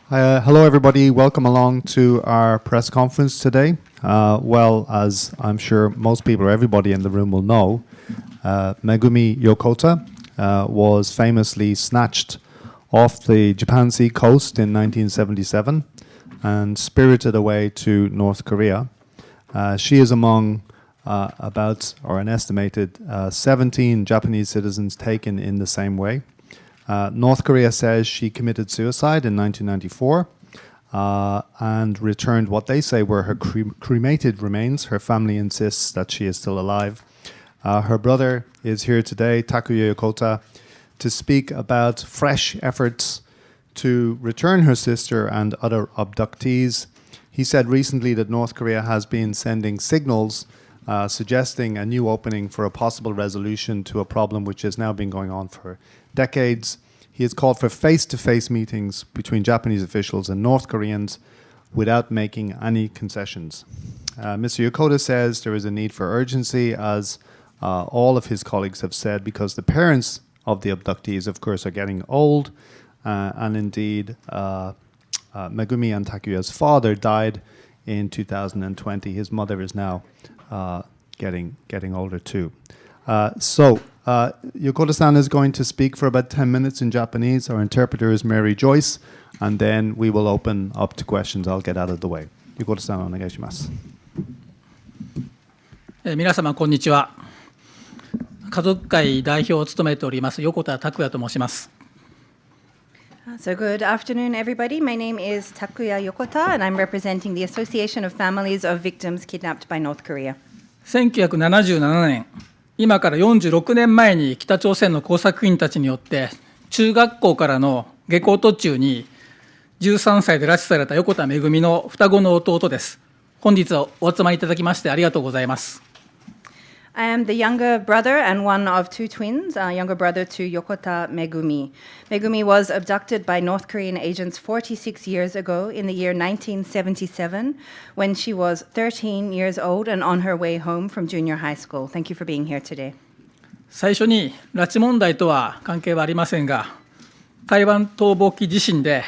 Hello, everybody. Welcome along to our press conference today. As I'm sure most people or everybody in the room will know, Megumi Yokota was famously snatched off the Japan Sea coast in 1977 and spirited away to North Korea. She is among an estimated 17 Japanese citizens taken in the same way. North Korea says she committed suicide in 1994 and returned what they say were her cremated remains. Her family insists that she is still alive. Her brother is here today, Takuya Yokota, to speak about fresh efforts to return her sister and other abductees. He said recently that North Korea has been sending signals suggesting a new opening for a possible resolution to a problem which has now been going on for decades. He has called for face-to-face meetings between Japanese officials and North Koreans without making any concessions. Mr. Yokota says there is a need for urgency, as all of his colleagues have said, because the parents of the abductees, of course, are getting old, and indeed Megumi and Takuya's father died in 2020. His mother is now getting older too. Yokota-san is going to speak for about 10 minutes in Japanese. Our interpreter is Mary Joyce, and then we will open up to questions. I'll get out of the way. Yokota-san, お願いします。皆様こんにちは。家族会代表を務めております横田拓也と申します。So good afternoon, everybody. My name is Takuya Yokota, and I'm representing the Association of Families of Victims Kidnapped by North Korea. 1977年、今から46年前に北朝鮮の工作員たちによって中学校からの下校途中に13歳で拉致された横田めぐみの双子の弟です。本日はお集まりいただきましてありがとうございます。I am the younger brother and one of two twins, younger brother to Yokota Megumi. Megumi was abducted by North Korean agents 46 years ago in the year 1977 when she was 13 years old and on her way home from junior high school. Thank you for being here today. 最初に拉致問題とは関係はありませんが、台湾逃亡期地震で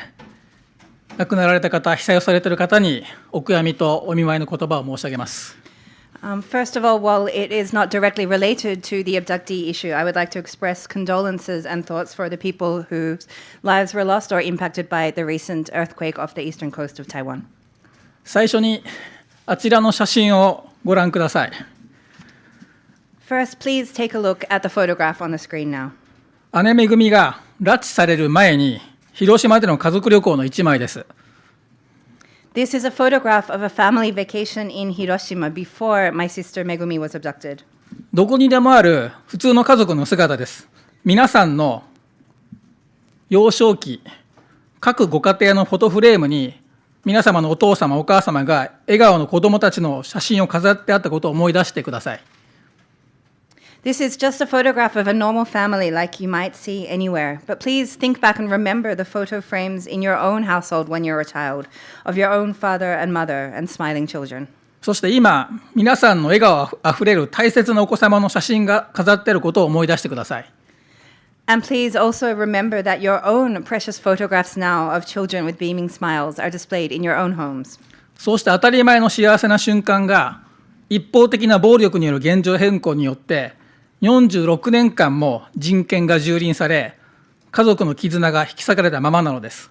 亡くなられた方、被災をされている方にお悔やみとお見舞いの言葉を申し上げます。First of all, while it is not directly related to the abductee issue, I would like to express condolences and thoughts for the people whose lives were lost or impacted by the recent earthquake off the eastern coast of Taiwan. 最初にあちらの写真をご覧ください。First, please take a look at the photograph on the screen now. 姉めぐみが拉致される前に広島での家族旅行の一枚です。This is a photograph of a family vacation in Hiroshima before my sister Megumi was abducted. どこにでもある普通の家族の姿です。皆さんの幼少期、各ご家庭のフォトフレームに皆様のお父様、お母様が笑顔の子供たちの写真を飾ってあったことを思い出してください。This is just a photograph of a normal family like you might see anywhere. But please think back and remember the photo frames in your own household when you're a child, of your own father and mother and smiling children. そして今、皆さんの笑顔あふれる大切なお子様の写真が飾っていることを思い出してください。And please also remember that your own precious photographs now of children with beaming smiles are displayed in your own homes. そうして当たり前の幸せな瞬間が一方的な暴力による現状変更によって46年間も人権が蹂躙され、家族の絆が引き裂かれたままなのです。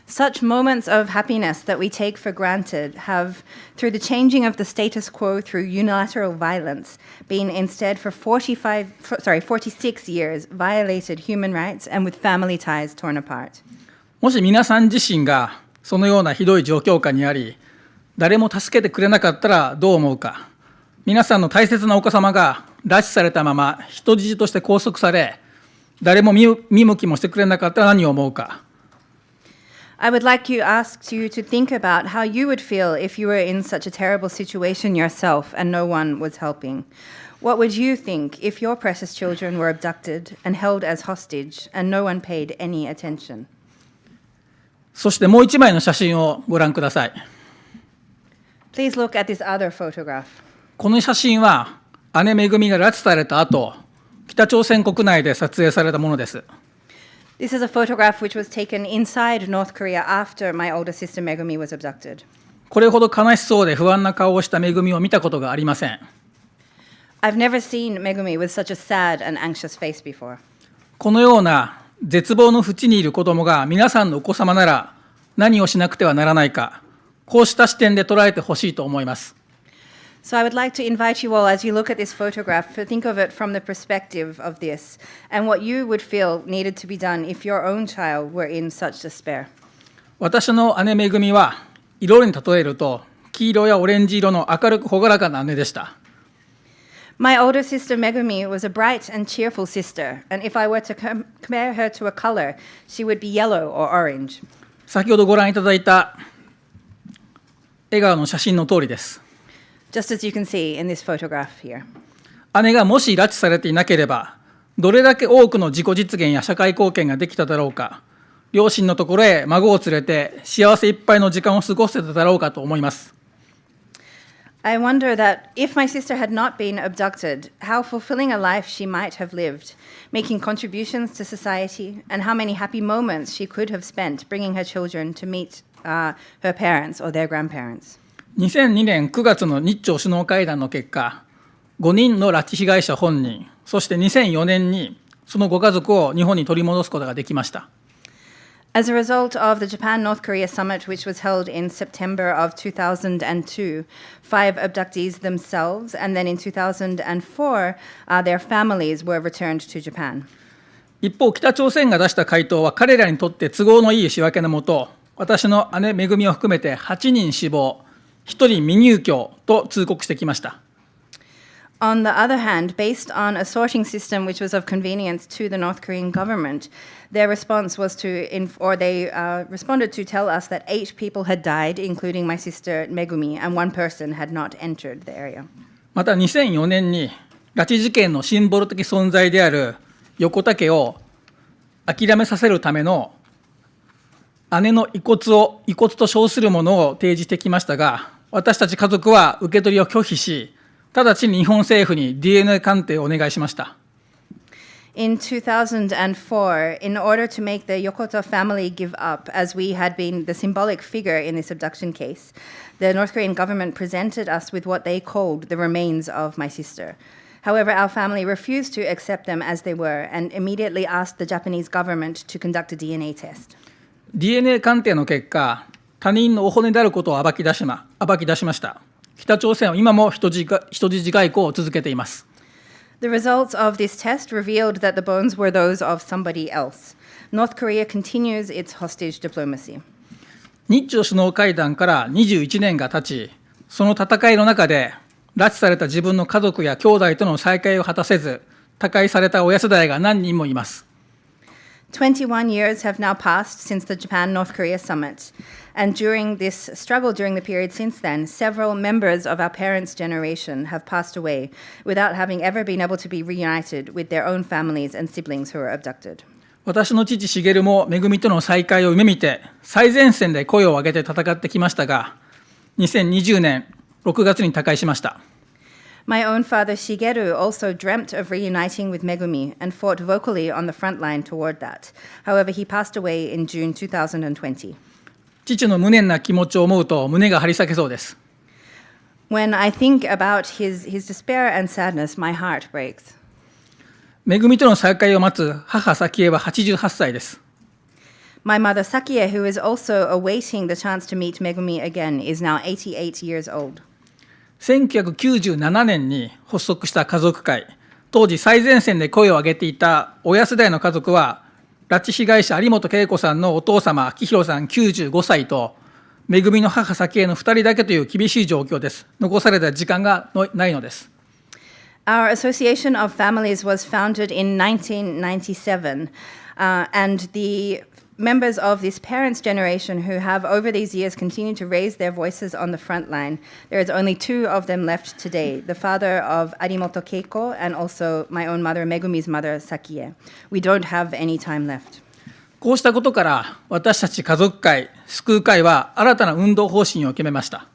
Such moments of happiness that we take for granted have, through the changing of the status quo through unilateral violence, been instead for 46 years violated human rights and with family ties torn apart. もし皆さん自身がそのようなひどい状況下にあり、誰も助けてくれなかったらどう思うか。皆さんの大切なお子様が拉致されたまま人質として拘束され、誰も見向きもしてくれなかったら何を思うか。I would like to ask you to think about how you would feel if you were in such a terrible situation yourself and no one was helping. What would you think if your precious children were abducted and held as hostage and no one paid any attention? そしてもう一枚の写真をご覧ください。Please look at this other photograph. この写真は姉めぐみが拉致された後、北朝鮮国内で撮影されたものです。This is a photograph which was taken inside North Korea after my older sister Megumi was abducted. これほど悲しそうで不安な顔をしためぐみを見たことがありません。I've never seen Megumi with such a sad and anxious face before. このような絶望の淵にいる子供が皆さんのお子様なら何をしなくてはならないか、こうした視点で捉えてほしいと思います。So I would like to invite you all, as you look at this photograph, to think of it from the perspective of this and what you would feel needed to be done if your own child were in such despair. 私の姉めぐみは色に例えると黄色やオレンジ色の明るく朗らかな姉でした。My older sister Megumi was a bright and cheerful sister, and if I were to compare her to a color, she would be yellow or orange. 先ほどご覧いただいた笑顔の写真の通りです。Just as you can see in this photograph here. 姉がもし拉致されていなければ、どれだけ多くの自己実現や社会貢献ができただろうか、両親のところへ孫を連れて幸せいっぱいの時間を過ごせただろうかと思います。I wonder that if my sister had not been abducted, how fulfilling a life she might have lived, making contributions to society, and how many happy moments she could have spent bringing her children to meet her parents or their grandparents. 2002年9月の日朝首脳会談の結果、5人の拉致被害者本人、そして2004年にそのご家族を日本に取り戻すことができました。As a result of the Japan-North Korea summit, which was held in September of 2002, 5 abductees themselves, and then in 2004, their families were returned to Japan. 一方、北朝鮮が出した回答は彼らにとって都合のいい仕分けのもと、私の姉めぐみを含めて8人死亡、1人未入居と通告してきました。On the other hand, based on a sorting system which was of convenience to the North Korean government, their response was they responded to tell us that 8 people had died, including my sister Megumi, and 1 person had not entered the area. また2004年に拉致事件のシンボル的存在である横田家を諦めさせるための姉の遺骨と称するものを提示してきましたが、私たち家族は受け取りを拒否し、直ちに日本政府に DNA 鑑定をお願いしました。In 2004, in order to make the Yokota family give up, as we had been the symbolic figure in this abduction case, the North Korean government presented us with what they called the remains of my sister. However, our family refused to accept them as they were and immediately asked the Japanese government to conduct a DNA test. DNA 鑑定の結果、他人のお骨であることを暴き出しました。北朝鮮は今も人質外交を続けています。The results of this test revealed that the bones were those of somebody else. North Korea continues its hostage diplomacy. 日朝首脳会談から21年が経ち、その戦いの中で拉致された自分の家族や兄弟との再会を果たせず、他界された親世代が何人もいます。21 years have now passed since the Japan-North Korea summit, and during this struggle during the period since then, several members of our parents' generation have passed away without having ever been able to be reunited with their own families and siblings who were abducted. 私の父茂もめぐみとの再会を夢見て最前線で声を上げて戦ってきましたが、2020年6月に他界しました。My own father Shigeru also dreamt of reuniting with Megumi and fought vocally on the front line toward that. However, he passed away in June 2020. 父の無念な気持ちを思うと胸が張り裂けそうです。When I think about his despair and sadness, my heart breaks. めぐみとの再会を待つ母早紀江は88歳です。My mother Sakie, who is also awaiting the chance to meet Megumi again, is now 88 years old. 1997年に発足した家族会、当時最前線で声を上げていた親世代の家族は、拉致被害者有本恵子さんのお父様明弘さん95歳と、めぐみの母早紀江の2人だけという厳しい状況です。残された時間がないのです。Our Association of Families was founded in 1997, and the members of this parents' generation who have over these years continued to raise their voices on the front line. There is only 2 of them left today, the father of Arimoto Keiko and also my own mother, Megumi's mother, Sakie. We don't have any time left. こうしたことから私たち家族会、救う会は新たな運動方針を決めました。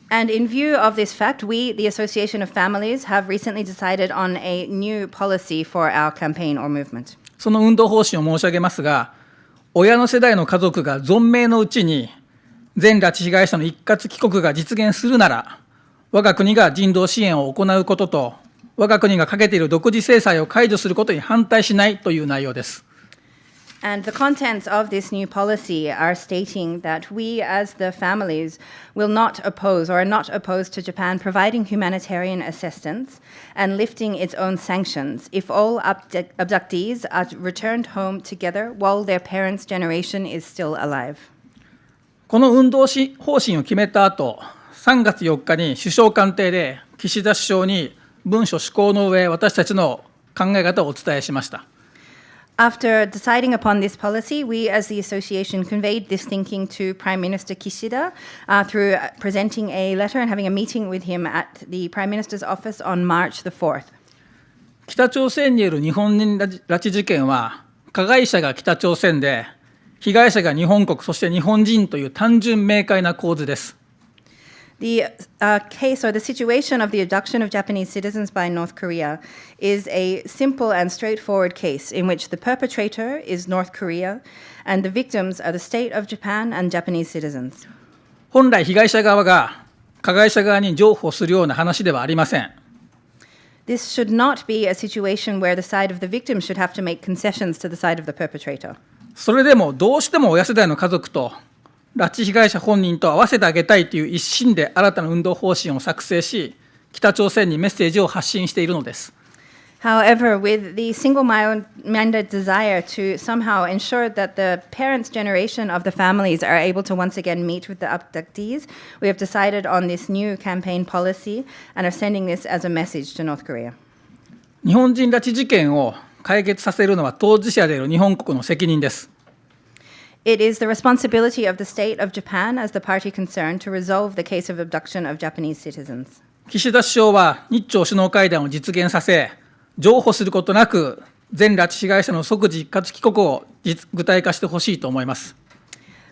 And in view of this fact, we, the Association of Families, have recently decided on a new policy for our campaign or movement. その運動方針を申し上げますが、親の世代の家族が存命のうちに、全拉致被害者の一括帰国が実現するなら、我が国が人道支援を行うことと、我が国がかけている独自制裁を解除することに反対しないという内容です。And the contents of this new policy are stating that we, as the families, will not oppose or are not opposed to Japan providing humanitarian assistance and lifting its own sanctions if all abductees are returned home together while their parents' generation is still alive. この運動方針を決めた後、3月4日に首相官邸で岸田首相に文書施行の上、私たちの考え方をお伝えしました。After deciding upon this policy, we as the association conveyed this thinking to Prime Minister Kishida through presenting a letter and having a meeting with him at the Prime Minister's office on March the 4th. 北朝鮮による日本人拉致事件は、加害者が北朝鮮で、被害者が日本国、そして日本人という単純明快な構図です。The case or the situation of the abduction of Japanese citizens by North Korea is a simple and straightforward case in which the perpetrator is North Korea and the victims are the state of Japan and Japanese citizens. 本来被害者側が加害者側に譲歩するような話ではありません。This should not be a situation where the side of the victim should have to make concessions to the side of the perpetrator. それでもどうしても親世代の家族と拉致被害者本人と合わせてあげたいという一心で新たな運動方針を作成し、北朝鮮にメッセージを発信しているのです。However, with the single-minded desire to somehow ensure that the parents' generation of the families are able to once again meet with the abductees, we have decided on this new campaign policy and are sending this as a message to North Korea. 日本人拉致事件を解決させるのは当事者である日本国の責任です。It is the responsibility of the state of Japan as the party concerned to resolve the case of abduction of Japanese citizens. 岸田首相は日朝首脳会談を実現させ、譲歩することなく全拉致被害者の即時一括帰国を具体化してほしいと思います。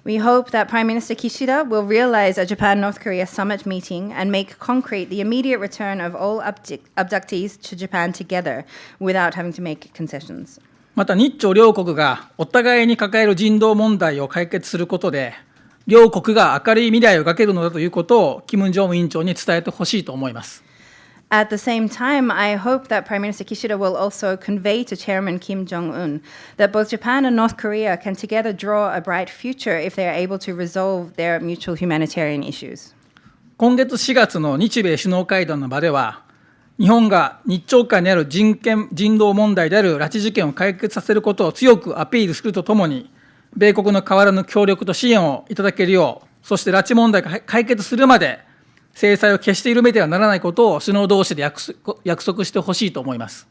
We hope that Prime Minister Kishida will realize a Japan-North Korea summit meeting and make concrete the immediate return of all abductees to Japan together without having to make concessions. また日朝両国がお互いに抱える人道問題を解決することで、両国が明るい未来を描けるのだということを金正恩委員長に伝えてほしいと思います。At the same time, I hope that Prime Minister Kishida will also convey to Chairman Kim Jong that both Japan and North Korea can together draw a bright future if they are able to resolve their mutual humanitarian issues. 今月4月の日米首脳会談の場では、日本が日朝間にある人道問題である拉致事件を解決させることを強くアピールするとともに、米国の変わらぬ協力と支援をいただけるよう、そして拉致問題が解決するまで、制裁を決して緩めてはならないことを首脳同士で約束してほしいと思います。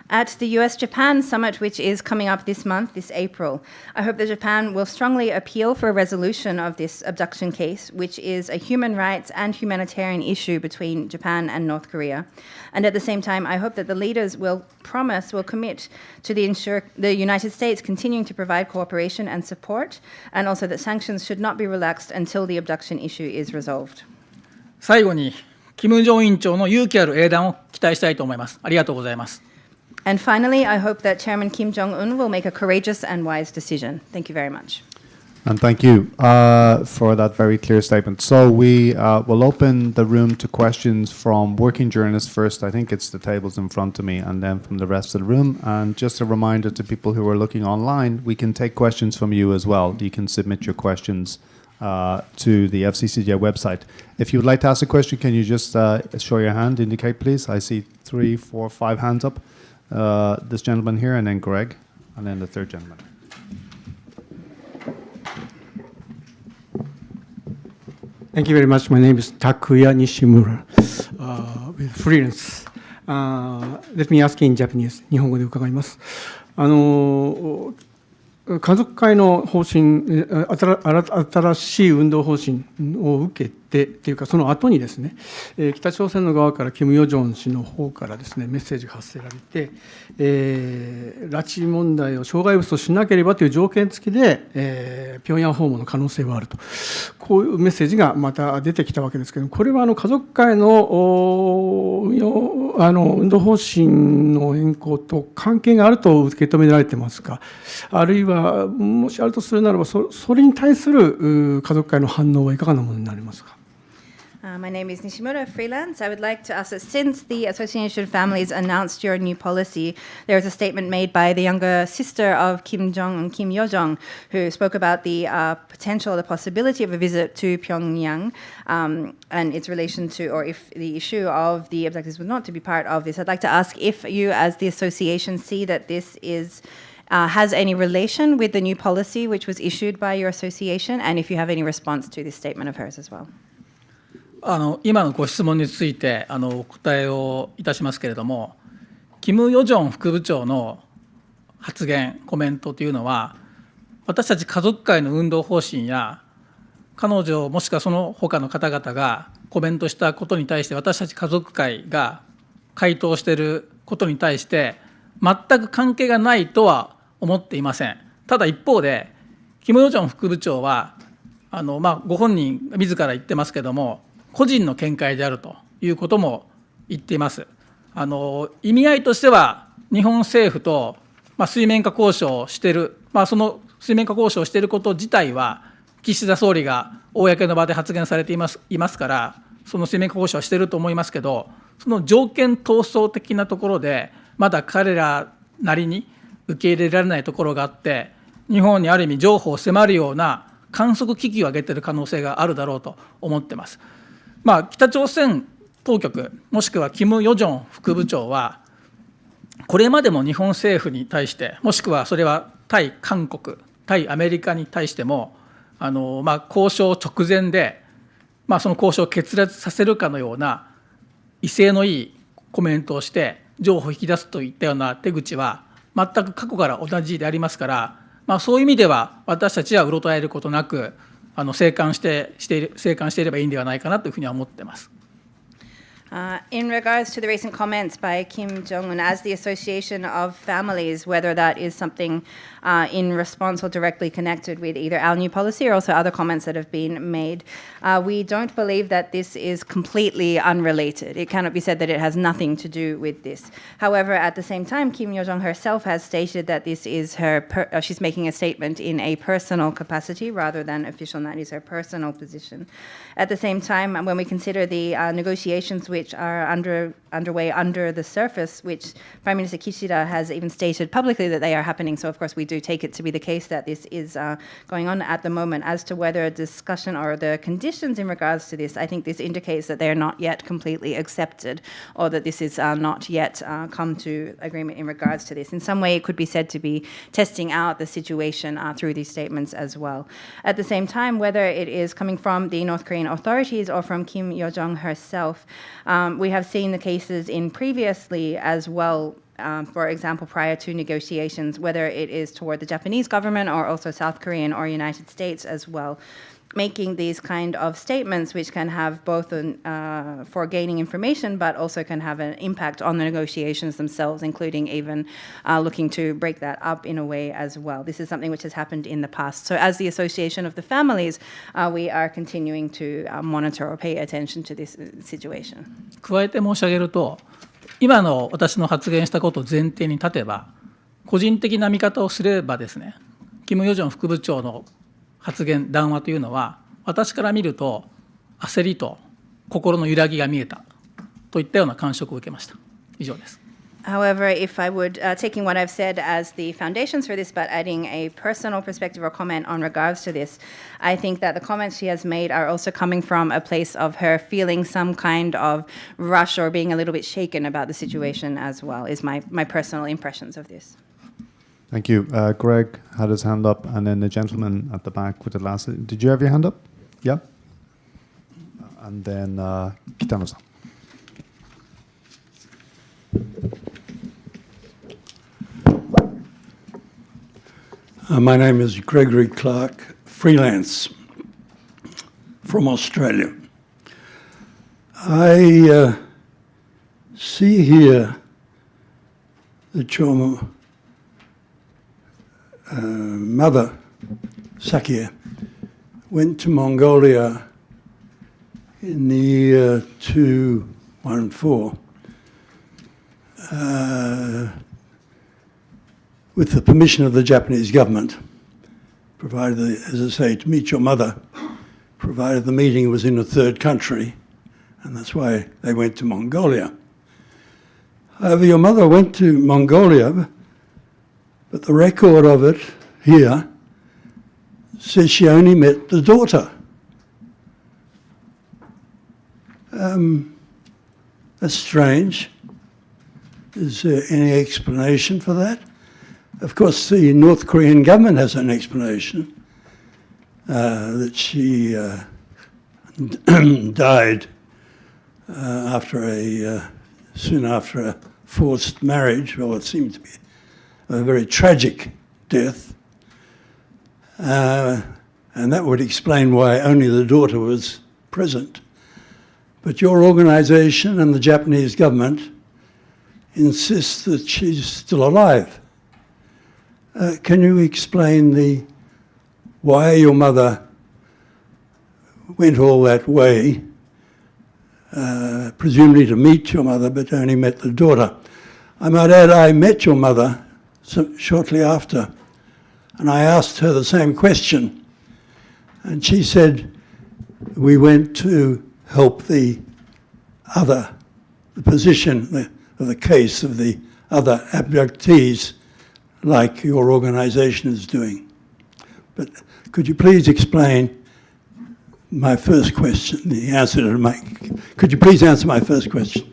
At the US-Japan summit, which is coming up this month, this April, I hope that Japan will strongly appeal for a resolution of this abduction case, which is a human rights and humanitarian issue between Japan and North Korea. And at the same time, I hope that the leaders will commit to the United States continuing to provide cooperation and support, and also that sanctions should not be relaxed until the abduction issue is resolved. 最後に、金正恩委員長の勇気ある英断を期待したいと思います。ありがとうございます。And finally, I hope that Chairman Kim Jong-un will make a courageous and wise decision. Thank you very much. And thank you for that very clear statement. So we will open the room to questions from working journalists first. I think it's the tables in front of me, and then from the rest of the room. And just a reminder to people who are looking online, we can take questions from you as well. You can submit your questions to the FCCJ website. If you would like to ask a question, can you just show your hand, indicate please? I see 3, 4, 5 hands up. This gentleman here, and then Greg, and then the third gentleman. Thank you very much. My name is Takuya Nishimura, with freelance. Let me ask in Japanese. 日本語で伺います。家族会の方針、新しい運動方針を受けってっていうか、その後にですね、北朝鮮の側からキム・ヨジョン氏の方からですね、メッセージが発せられて、拉致問題を障害物としなければという条件付きで、平壌訪問の可能性はあると、こういうメッセージがまた出てきたわけですけれども、これは家族会の運動方針の変更と関係があると受け止められてますか、あるいはもしあるとするならば、それに対する家族会の反応はいかがなものになりますか。My name is Nishimura, freelance. I would like to ask that since the Association of Families announced your new policy, there was a statement made by the younger sister of Kim Jong and Kim Yo Jong, who spoke about the potential, the possibility of a visit to Pyongyang and its relation to, or if the issue of the abductees was not to be part of this. I'd like to ask if you, as the association, see that this is has any relation with the new policy which was issued by your association, and if you have any response to this statement of hers as well. 今のご質問についてお答えをいたしますけれども、キム・ヨジョン副部長の発言、コメントというのは、私たち家族会の運動方針や、彼女もしくはその他の方々がコメントしたことに対して、私たち家族会が回答していることに対して、全く関係がないとは思っていません。ただ一方で、キム・ヨジョン副部長はご本人自ら言ってますけれども、個人の見解であるということも言っています。意味合いとしては、日本政府と水面下交渉をしている、その水面下交渉をしていること自体は、岸田総理が公の場で発言されていますから、その水面下交渉はしていると思いますけど、その条件闘争的なところで、まだ彼らなりに受け入れられないところがあって、日本にある意味、譲歩を迫るような観測危機を上げている可能性があるだろうと思っています。北朝鮮当局、もしくはキム・ヨジョン副部長は、これまでも日本政府に対して、もしくはそれは対韓国、対アメリカに対しても、交渉直前で、その交渉を決裂させるかのような威勢のいいコメントをして、譲歩を引き出すといったような手口は、全く過去から同じでありますから、そういう意味では、私たちはうろたえることなく、静観していればいいんではないかなというふうには思っています。In regards to the recent comments by Kim Jong-un, as the Association of Families, whether that is something in response or directly connected with either our new policy or also other comments that have been made, we don't believe that this is completely unrelated. It cannot be said that it has nothing to do with this. However, at the same time, Kim Yo Jong herself has stated that this is she's making a statement in a personal capacity rather than official, and that is her personal position. At the same time, when we consider the negotiations which are underway under the surface, which Prime Minister Kishida has even stated publicly that they are happening. So, of course, we do take it to be the case that this is going on at the moment. As to whether a discussion or the conditions in regards to this, I think this indicates that they are not yet completely accepted, or that this is not yet come to agreement in regards to this. In some way, it could be said to be testing out the situation through these statements as well. At the same time, whether it is coming from the North Korean authorities or from Kim Yo Jong herself, we have seen the cases in previously as well, for example, prior to negotiations, whether it is toward the Japanese government or also South Korean or United States as well, making these kind of statements which can have both for gaining information but also can have an impact on the negotiations themselves, including even looking to break that up in a way as well. This is something which has happened in the past. So as the Association of the Families, we are continuing to monitor or pay attention to this situation. 加えて申し上げると、今の私の発言したことを前提に立てば、個人的な見方をすればですね、キム・ヨジョン副部長の発言、談話というのは、私から見ると焦りと心の揺らぎが見えたといったような感触を受けました。以上です。However, if I would, taking what I've said as the foundations for this, but adding a personal perspective or comment on regards to this, I think that the comments she has made are also coming from a place of her feeling some kind of rush or being a little bit shaken about the situation as well, is my personal impressions of this. Thank you. Greg had his hand up, and then the gentleman at the back with the last. Did you have your hand up? Yeah. And then Kitano-san. My name is Gregory Clark, freelance from Australia. I see here that your mother, Takuya, went to Mongolia in the year 214 with the permission of the Japanese government, provided, as I say, to meet your mother, provided the meeting was in a third country, and that's why they went to Mongolia. However, your mother went to Mongolia, but the record of it here says she only met the daughter. That's strange. Is there any explanation for that? Of course, the North Korean government has an explanation that she died soon after a forced marriage, or what seemed to be a very tragic death. And that would explain why only the daughter was present. But your organization and the Japanese government insist that she's still alive. Can you explain why your mother went all that way, presumably to meet your mother, but only met the daughter? I might add, I met your mother shortly after, and I asked her the same question, and she said, we went to help the position of the case of the other abductees, like your organization is doing. But could you please explain my first question, could you please answer my first question?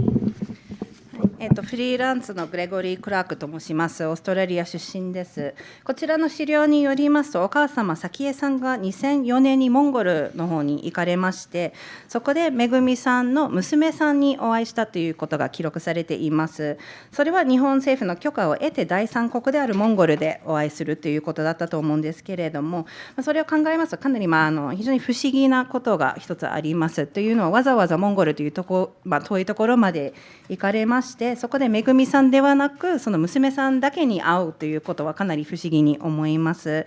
フリーランスのグレゴリー・クラークと申します。オーストラリア出身です。こちらの資料によりますと、お母様、早紀江さんが2004年にモンゴルの方に行かれまして、そこでめぐみさんの娘さんにお会いしたということが記録されています。それは日本政府の許可を得て第三国であるモンゴルでお会いするということだったと思うんですけれども、それを考えますとかなり非常に不思議なことが一つあります。というのはわざわざモンゴルというところ、遠いところまで行かれまして、そこでめぐみさんではなくその娘さんだけに会うということはかなり不思議に思います。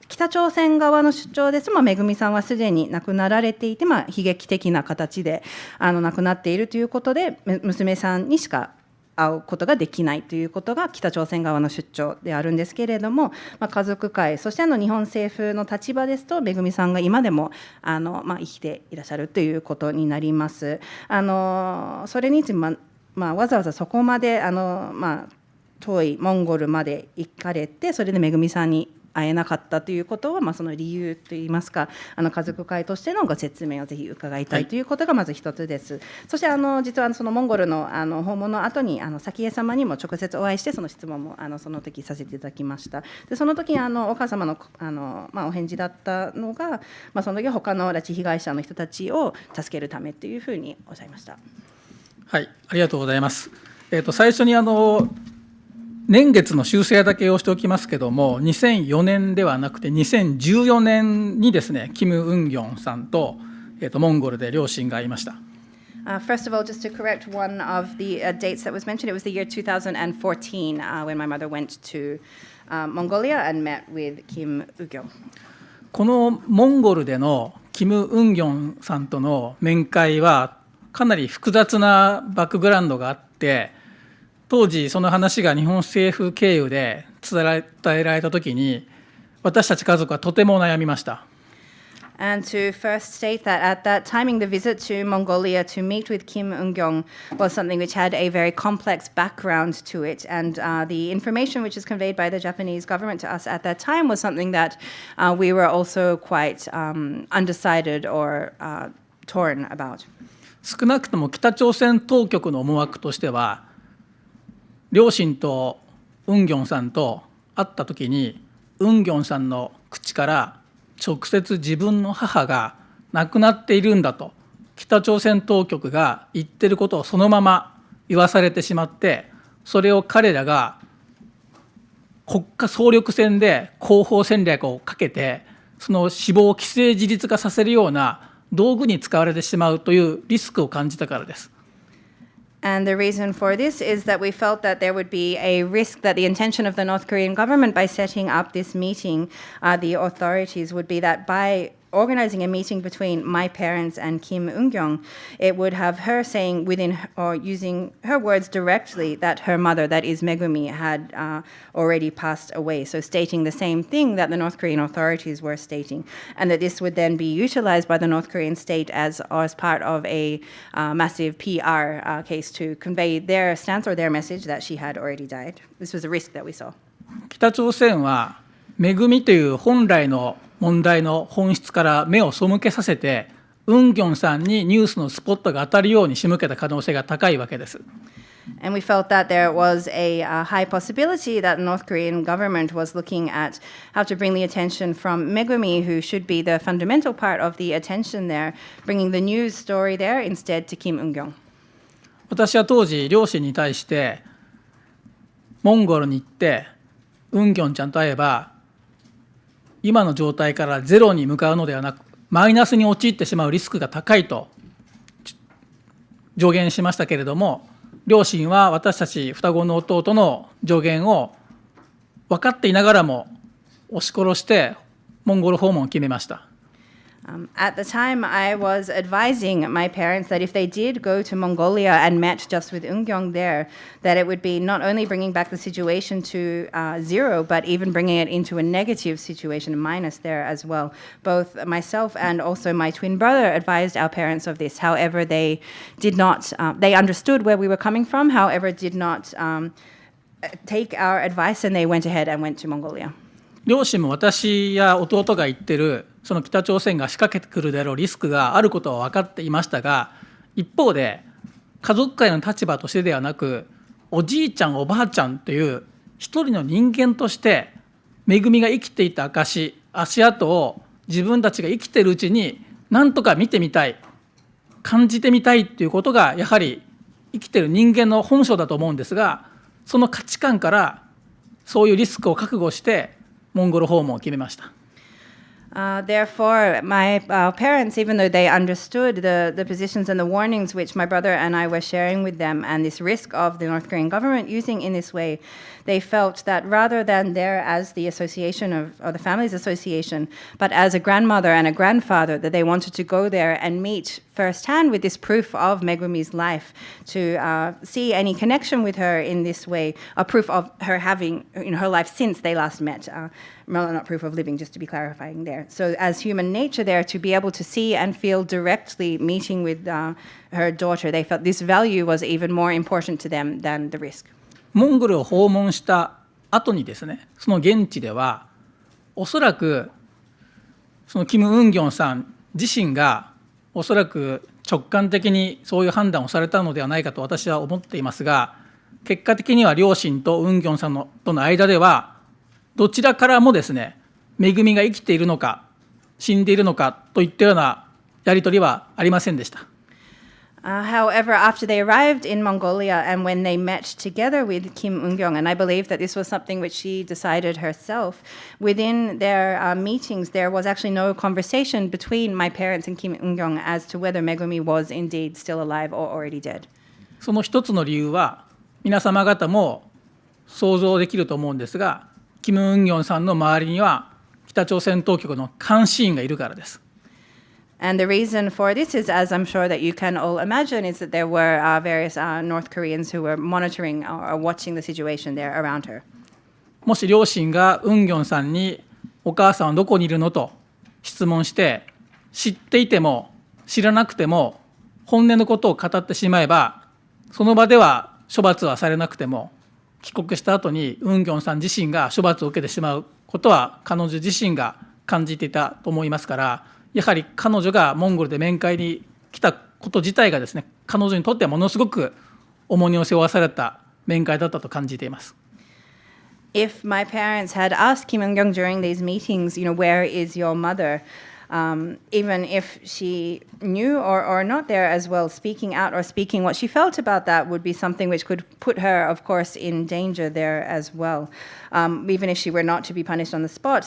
北朝鮮側の主張ですと、めぐみさんはすでに亡くなられていて、悲劇的な形で亡くなっているということで、娘さんにしか会うことができないということが北朝鮮側の主張であるんですけれども、家族会、そして日本政府の立場ですと、めぐみさんが今でも生きていらっしゃるということになります。それについて、わざわざそこまで遠いモンゴルまで行かれて、それでめぐみさんに会えなかったということは、その理由といいますか、家族会としてのご説明をぜひ伺いたいということがまず一つです。そして実はそのモンゴルの訪問の後に早紀江様にも直接お会いして、その質問もその時させていただきました。でその時にお母様のお返事だったのが、その時は他の拉致被害者の人たちを助けるためというふうにおっしゃいました。はい、ありがとうございます。最初に年月の修正だけをしておきますけども、2004年ではなくて2014年にですね、キム・ウンギョンさんと、モンゴルで両親がいました。First of all, just to correct one of the dates that was mentioned, it was the year 2014 when my mother went to Mongolia and met with Kim Yo Jong. このモンゴルでのキム・ウンギョンさんとの面会はかなり複雑なバックグラウンドがあって、当時その話が日本政府経由で伝えられたときに、私たち家族はとても悩みました。And to first state that at that timing, the visit to Mongolia to meet with Kim Yo Jong was something which had a very complex background to it. And the information which is conveyed by the Japanese government to us at that time was something that we were also quite undecided or torn about. 少なくとも北朝鮮当局の思惑としては、両親とウンギョンさんと会ったときに、ウンギョンさんの口から直接自分の母が亡くなっているんだと北朝鮮当局が言ってることをそのまま言わされてしまって、それを彼らが国家総力戦で広報戦略をかけて、その死亡を既成事実化させるような道具に使われてしまうというリスクを感じたからです。And the reason for this is that we felt that there would be a risk that the intention of the North Korean government by setting up this meeting, the authorities would be that by organizing a meeting between my parents and Kim Yo Jong, it would have her saying within or using her words directly that her mother, that is Megumi, had already passed away. So stating the same thing that the North Korean authorities were stating, and that this would then be utilized by the North Korean state as part of a massive PR case to convey their stance or their message that she had already died. This was a risk that we saw. 北朝鮮はめぐみという本来の問題の本質から目を背けさせて、ウンギョンさんにニュースのスポットが当たるように仕向けた可能性が高いわけです。And we felt that there was a high possibility that the North Korean government was looking at how to bring the attention from Megumi, who should be the fundamental part of the attention there, bringing the news story there instead to Kim Yo Jong. 私は当時両親に対してモンゴルに行ってウンギョンちゃんと会えば今の状態からゼロに向かうのではなくマイナスに陥ってしまうリスクが高いと助言しましたけれども、両親は私たち双子の弟の助言を分かっていながらも押し殺してモンゴル訪問を決めました。At the time, I was advising my parents that if they did go to Mongolia and met just with Eungyong there, that it would be not only bringing back the situation to zero, but even bringing it into a negative situation, a minus there as well. Both myself and also my twin brother advised our parents of this. However, they did not, they understood where we were coming from, however, did not take our advice, and they went ahead and went to Mongolia. 両親も私や弟が言ってるその北朝鮮が仕掛けてくるであろうリスクがあることは分かっていましたが、一方で家族会の立場としてではなく、おじいちゃんおばあちゃんという一人の人間としてめぐみが生きていた証、足跡を自分たちが生きているうちに何とか見てみたい、感じてみたいということがやはり生きている人間の本性だと思うんですが、その価値観からそういうリスクを覚悟してモンゴル訪問を決めました。Therefore, my parents, even though they understood the positions and the warnings which my brother and I were sharing with them and this risk of the North Korean government using in this way, they felt that rather than there as the association or the family's association, but as a grandmother and a grandfather, that they wanted to go there and meet firsthand with this proof of Megumi's life, to see any connection with her in this way, a proof of her having her life since they last met. Not proof of living, just to be clarifying there. So as human nature there, to be able to see and feel directly meeting with her daughter, they felt this value was even more important to them than the risk. モンゴルを訪問した後にですね、その現地ではおそらくそのキム・ウンギョンさん自身がおそらく直感的にそういう判断をされたのではないかと私は思っていますが、結果的には両親とウンギョンさんとの間ではどちらからもですね、めぐみが生きているのか死んでいるのかといったようなやり取りはありませんでした。However, after they arrived in Mongolia and when they met together with Kim Yo Jong, and I believe that this was something which she decided herself, within their meetings there was actually no conversation between my parents and Kim Yo Jong as to whether Megumi was indeed still alive or already dead. その一つの理由は皆様方も想像できると思うんですが、キム・ウンギョンさんの周りには北朝鮮当局の監視員がいるからです。And the reason for this is, as I'm sure that you can all imagine, is that there were various North Koreans who were monitoring or watching the situation there around her. もし両親がウンギョンさんにお母さんはどこにいるのと質問して、知っていても知らなくても本音のことを語ってしまえば、その場では処罰はされなくても帰国した後にウンギョンさん自身が処罰を受けてしまうことは彼女自身が感じていたと思いますから、やはり彼女がモンゴルで面会に来たこと自体がですね、彼女にとってはものすごく重荷を背負わされた面会だったと感じています。If my parents had asked Kim Yo Jong during these meetings, where is your mother? even if she knew or not there as well, speaking out or speaking what she felt about that would be something which could put her, of course, in danger there as well. Even if she were not to be punished on the spot,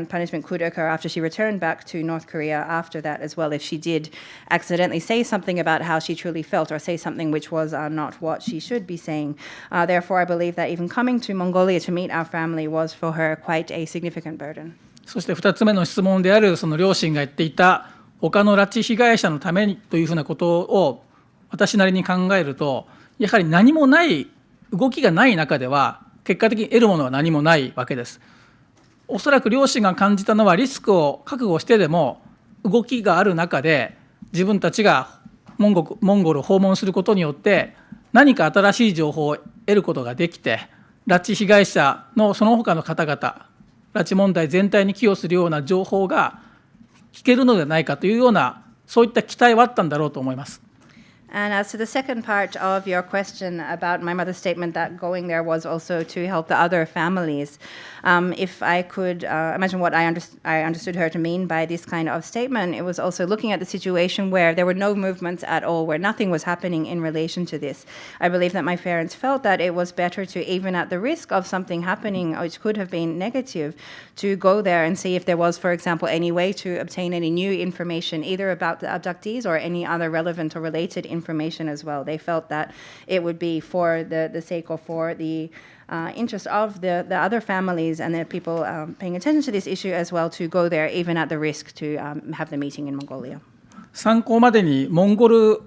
punishment could occur after she returned back to North Korea after that as well, if she did accidentally say something about how she truly felt or say something which was not what she should be saying. Therefore, I believe that even coming to Mongolia to meet our family was for her quite a significant burden. そして2つ目の質問であるその両親が言っていた他の拉致被害者のためにというふうなことを私なりに考えると、やはり何もない動きがない中では結果的に得るものは何もないわけです。おそらく両親が感じたのはリスクを覚悟してでも動きがある中で自分たちがモンゴルを訪問することによって何か新しい情報を得ることができて、拉致被害者のその他の方々、拉致問題全体に寄与するような情報が聞けるのではないかというような、そういった期待はあったんだろうと思います。And as to the second part of your question about my mother's statement that going there was also to help the other families, if I could imagine what I understood her to mean by this kind of statement, it was also looking at the situation where there were no movements at all, where nothing was happening in relation to this. I believe that my parents felt that it was better to, even at the risk of something happening which could have been negative, to go there and see if there was, for example, any way to obtain any new information, either about the abductees or any other relevant or related information as well. They felt that it would be for the sake or for the interest of the other families and the people paying attention to this issue as well to go there, even at the risk to have the meeting in Mongolia. 参考までにモンゴル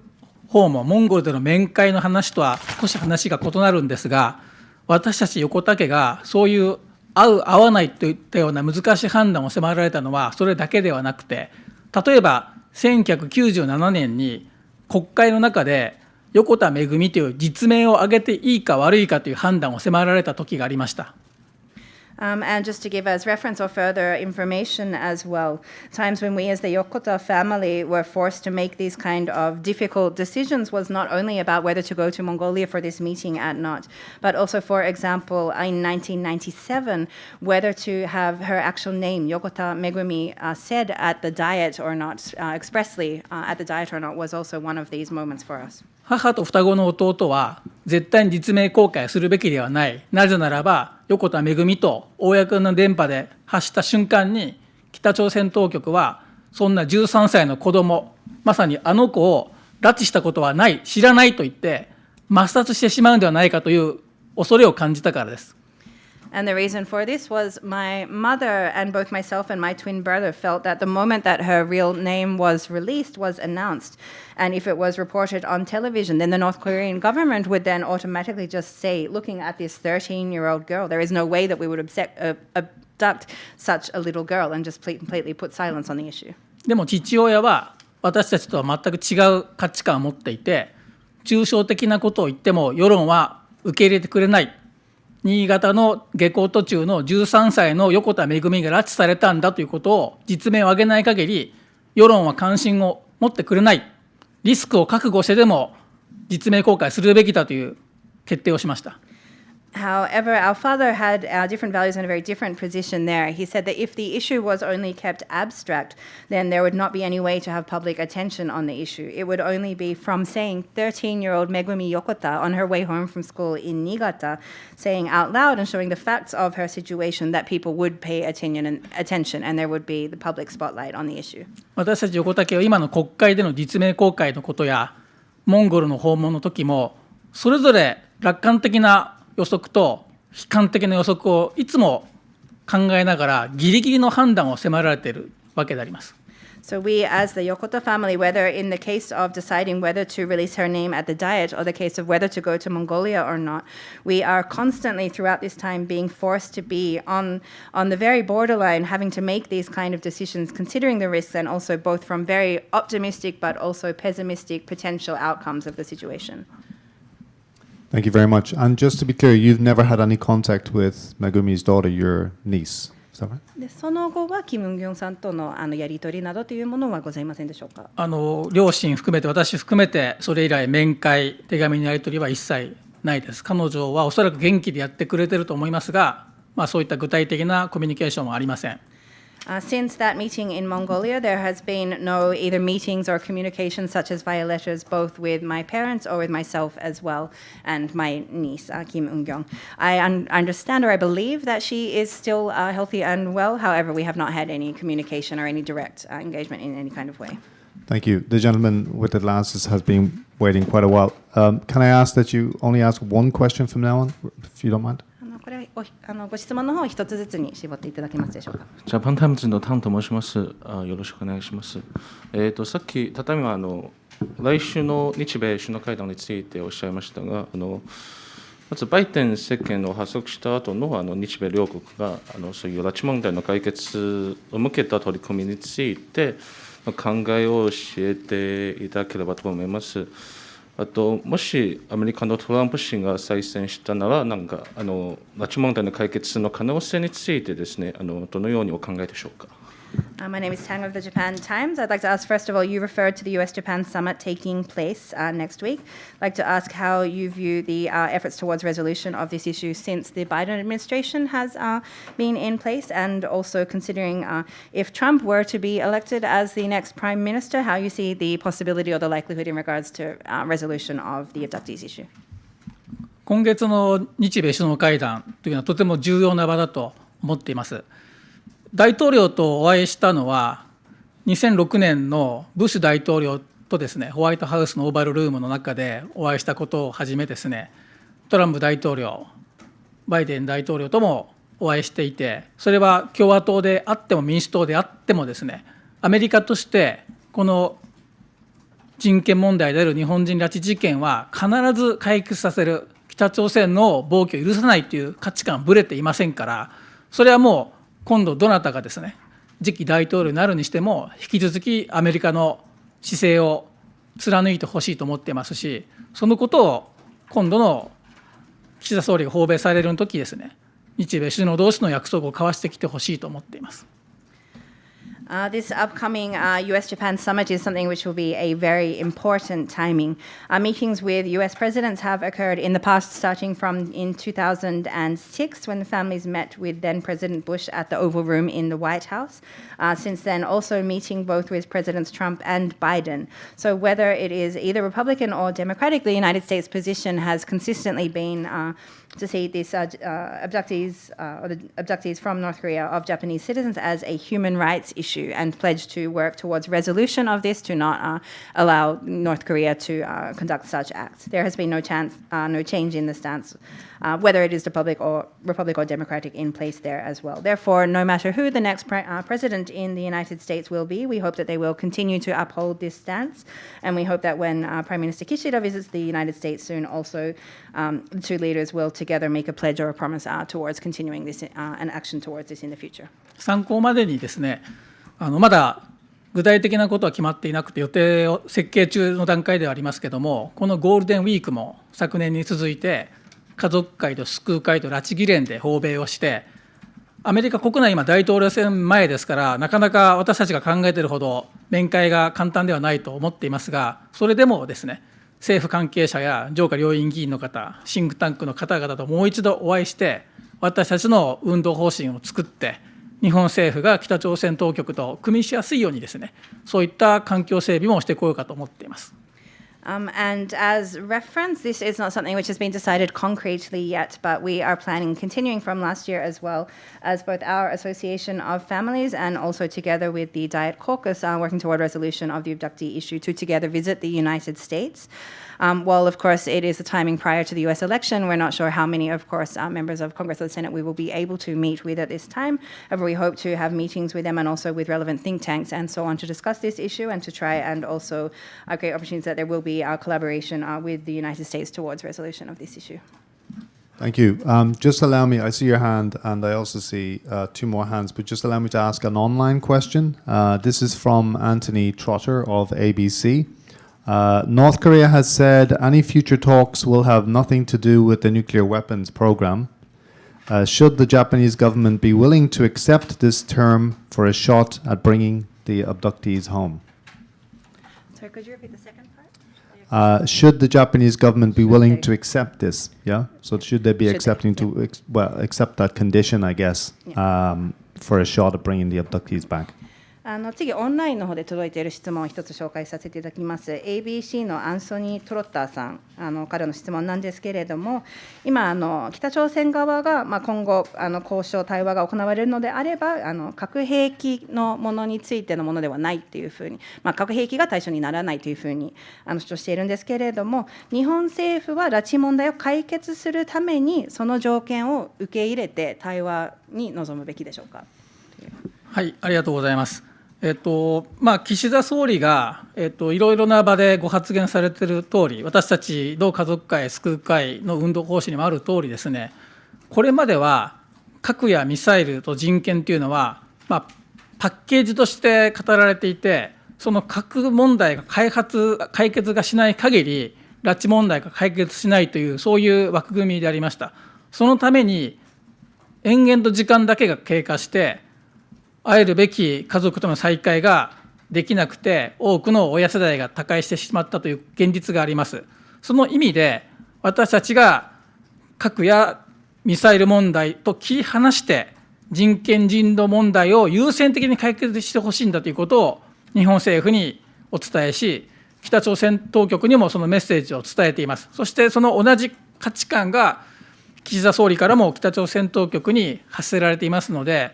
訪問、モンゴルでの面会の話とは少し話が異なるんですが、私たち横田家がそういう合う合わないといったような難しい判断を迫られたのはそれだけではなくて、例えば1997年に国会の中で横田めぐみという実名を挙げていいか悪いかという判断を迫られた時がありました。And just to give us reference or further information as well, times when we as the Yokota family were forced to make these kind of difficult decisions was not only about whether to go to Mongolia for this meeting or not, but also, for example, in 1997, whether to have her actual name, Yokota Megumi, said at the Diet or not, expressly at the Diet or not, was also one of these moments for us. 母と双子の弟は絶対に実名公開するべきではない。なぜならば横田めぐみと公の電波で発した瞬間に北朝鮮当局はそんな13歳の子供、まさにあの子を拉致したことはない、知らないと言って抹殺してしまうのではないかという恐れを感じたからです。And the reason for this was my mother and both myself and my twin brother felt that the moment that her real name was released, was announced, and if it was reported on television, then the North Korean government would then automatically just say, looking at this 13-year-old girl, there is no way that we would abduct such a little girl, and just completely put silence on the issue. でも父親は私たちとは全く違う価値観を持っていて、抽象的なことを言っても世論は受け入れてくれない。新潟の下校途中の13歳の横田めぐみが拉致されたんだということを実名を挙げない限り世論は関心を持ってくれない、リスクを覚悟してでも実名公開するべきだという決定をしました。However, our father had different values and a very different position there. He said that if the issue was only kept abstract, then there would not be any way to have public attention on the issue. It would only be from saying 13-year-old Megumi Yokota on her way home from school in Niigata, saying out loud and showing the facts of her situation that people would pay attention and there would be the public spotlight on the issue. 私たち横田家は今の国会での実名公開のことやモンゴルの訪問の時もそれぞれ楽観的な予測と悲観的な予測をいつも考えながらギリギリの判断を迫られているわけであります。So we, as the Yokota family, whether in the case of deciding whether to release her name at the Diet or the case of whether to go to Mongolia or not, we are constantly throughout this time being forced to be on the very borderline, having to make these kind of decisions, considering the risks and also both from very optimistic but also pessimistic potential outcomes of the situation. Thank you very much. And just to be clear, you've never had any contact with Megumi's daughter, your niece. Is that right? でその後はキム・ギョンさんとのやり取りなどというものはございませんでしょうか。両親含めて私含めてそれ以来面会手紙のやり取りは一切ないです。彼女はおそらく元気でやってくれてると思いますが、そういった具体的なコミュニケーションはありません。Since that meeting in Mongolia, there has been no either meetings or communications such as via letters, both with my parents or with myself as well, and my niece, Kim Yo Jong. I understand or I believe that she is still healthy and well. However, we have not had any communication or any direct engagement in any kind of way. Thank you. The gentleman with the glasses has been waiting quite a while. Can I ask that you only ask one question from now on, if you don't mind? これご質問の方を一つずつに絞っていただけますでしょうか。ジャパンタイムズのタンと申します。よろしくお願いします。さっきたたみは来週の日米首脳会談についておっしゃいましたが、まずバイデン政権を発足した後の日米両国がそういう拉致問題の解決を向けた取り組みについて考えを教えていただければと思います。あともしアメリカのトランプ氏が再選したなら拉致問題の解決の可能性についてですねどのようにお考えでしょうか。My name is Tang of the Japan Times. I'd like to ask, first of all, you referred to the U.S.-Japan summit taking place next week. I'd like to ask how you view the efforts towards resolution of this issue since the Biden administration has been in place, and also considering if Trump were to be elected as the next prime minister, how you see the possibility or the likelihood in regards to resolution of the abductees issue. 今月の日米首脳会談というのはとても重要な場だと思っています。大統領とお会いしたのは2006年のブッシュ大統領とですねホワイトハウスのオーバルルームの中でお会いしたことをはじめですねトランプ大統領バイデン大統領ともお会いしていて、それは共和党であっても民主党であってもですねアメリカとしてこの人権問題である日本人拉致事件は必ず解決させる、北朝鮮の暴挙を許さないという価値観はぶれていませんから、それはもう今度どなたがですね次期大統領になるにしても引き続きアメリカの姿勢を貫いてほしいと思っていますし、そのことを今度の岸田総理が訪米される時ですね日米首脳同士の約束を交わしてきてほしいと思っています。This upcoming U.S.-Japan summit is something which will be a very important timing. Meetings with U.S. presidents have occurred in the past, starting from in 2006 when the families met with then President Bush at the Oval Room in the White House. Since then, also meeting both with Presidents Trump and Biden. So whether it is either Republican or Democratic, the United States position has consistently been to see these abductees or the abductees from North Korea of Japanese citizens as a human rights issue, and pledge to work towards resolution of this, to not allow North Korea to conduct such acts. There has been no change in the stance, whether it is Republic or Democratic, in place there as well. Therefore, no matter who the next president in the United States will be, we hope that they will continue to uphold this stance, and we hope that when Prime Minister Kishida visits the United States soon, also the two leaders will together make a pledge or a promise towards continuing this an action towards this in the future. 参考までにですねまだ具体的なことは決まっていなくて予定を設計中の段階ではありますけれども、このゴールデンウィークも昨年に続いて家族会と救う会と拉致議連で訪米をして、アメリカ国内今大統領選前ですからなかなか私たちが考えているほど面会が簡単ではないと思っていますが、それでもですね政府関係者や上下両院議員の方、シンクタンクの方々ともう一度お会いして私たちの運動方針を作って、日本政府が北朝鮮当局と組みしやすいようにですねそういった環境整備もしてこようかと思っています。And as reference, this is not something which has been decided concretely yet, but we are planning, continuing from last year as well, as both our Association of Families and also together with the Diet Caucus working toward resolution of the abductee issue to together visit the United States. While, of course, it is the timing prior to the U.S. election, we're not sure how many, of course, members of Congress or the Senate we will be able to meet with at this time. However, we hope to have meetings with them and also with relevant think tanks and so on to discuss this issue and to try and also create opportunities that there will be collaboration with the United States towards resolution of this issue. Thank you. Just allow me, I see your hand and I also see two more hands, but just allow me to ask an online question. This is from Anthony Trotter of ABC. North Korea has said any future talks will have nothing to do with the nuclear weapons program. Should the Japanese government be willing to accept this term for a shot at bringing the abductees home? Sorry, could you repeat the second part? Should the Japanese government be willing to accept this? Yeah. So should they be accepting to accept that condition? I guess for a shot at bringing the abductees back. 次、オンラインの方で届いている質問を一つ紹介させていただきます。ABC のアンソニー・トロッターさん、彼の質問なんですけれども、今、北朝鮮側が、今後交渉、対話が行われるのであれば、核兵器のものについてのものではないというふうに、核兵器が対象にならないというふうに主張しているんですけれども、日本政府は拉致問題を解決するために、その条件を受け入れて、対話に臨むべきでしょうか。はい、ありがとうございます。岸田総理が、いろいろな場でご発言されている通り、私たち同家族会、救う会の運動方針にもある通りですね、これまでは核やミサイルと人権というのは、パッケージとして語られていて、その核問題が解決がしない限り、拉致問題が解決しないという、そういう枠組みでありました。そのために、延々と時間だけが経過して、会えるべき家族との再会ができなくて、多くの親世代が他界してしまったという現実があります。その意味で、私たちが核やミサイル問題と切り離して、人権人道問題を優先的に解決してほしいんだということを日本政府にお伝えし、北朝鮮当局にもそのメッセージを伝えています。そしてその同じ価値観が岸田総理からも北朝鮮当局に発せられていますので、